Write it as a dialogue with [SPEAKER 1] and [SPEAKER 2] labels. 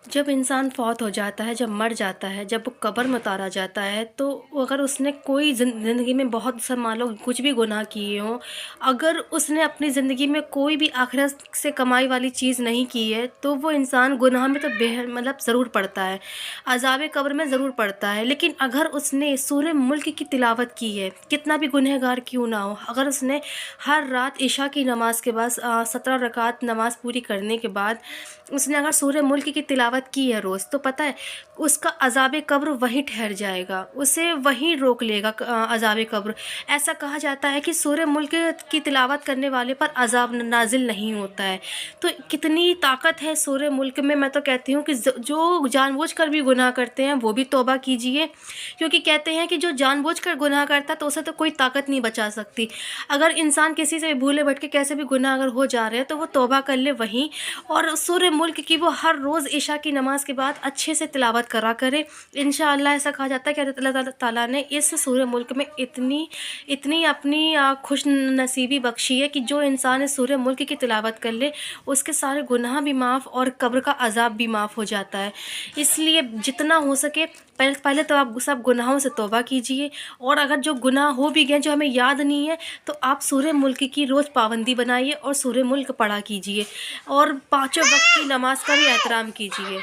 [SPEAKER 1] جب انسان فوت ہو جاتا ہے، جب مر جاتا ہے، جب وہ قبر میں اتارا جاتا ہے، تو اگر اس نے کوئی زندگی میں بہت سا مان لو کچھ بھی گناہ کیے ہوں، اگر اس نے اپنی زندگی میں کوئی بھی آخرت سے کمائی والی چیز نہیں کی ہے، تو وہ انسان گناہ میں تو مطلب ضرور پڑتا ہے، عذاب قبر میں ضرور پڑتا ہے۔ لیکن اگر اس نے سورہ ملک کی تلاوت کی ہے، کتنا بھی گنہگار کیوں نہ ہو، اگر اس نے ہر رات عشاء کی نماز کے بعد 17 رکعت نماز پوری کرنے کے بعد اس نے اگر سورہ ملک کی تلاوت کی ہے روز، تو پتہ ہے اس کا عذاب قبر وہیں ٹھہر جائے گا، اسے وہیں روک لے گا عذاب قبر۔ ایسا کہا جاتا ہے کہ سورہ ملک کی تلاوت کرنے والے پر عذاب نازل نہیں ہوتا ہے۔ تو کتنی طاقت ہے سورہ ملک میں۔ میں تو کہتی ہوں کہ جو جان بوجھ کر بھی گناہ کرتے ہیں وہ بھی توبہ کیجئے، کیونکہ کہتے ہیں کہ جو جان بوجھ کر گناہ کرتا ہے تو اسے تو کوئی طاقت نہیں بچا سکتی۔ اگر انسان کسی سے بھولے بھٹکے کیسے بھی گناہ اگر ہو جا رہے ہیں تو وہ توبہ کر لے وہیں، اور سورہ ملک کی وہ ہر روز عشاء کی نماز کے بعد اچھے سے تلاوت کرا کرے۔ انشاءاللہ ایسا کہا جاتا ہے کہ اللہ تعالیٰ نے اس سورہ ملک میں اتنی اپنی خوش نصیبی بخشی ہے کہ جو انسان اس سورہ ملک کی تلاوت کر لے اس کے سارے گناہ بھی معاف اور قبر کا عذاب بھی معاف ہو جاتا ہے۔ اس لیے جتنا ہو سکے پہلے تو آپ سب گناہوں سے توبہ کیجئے، اور اگر جو گناہ ہو بھی گئے جو ہمیں یاد نہیں ہے تو آپ سورہ ملک کی روز پابندی بنائیے اور سورہ ملک پڑھا کیجئے، اور 5 وقت کی نماز کا بھی احترام کیجئے۔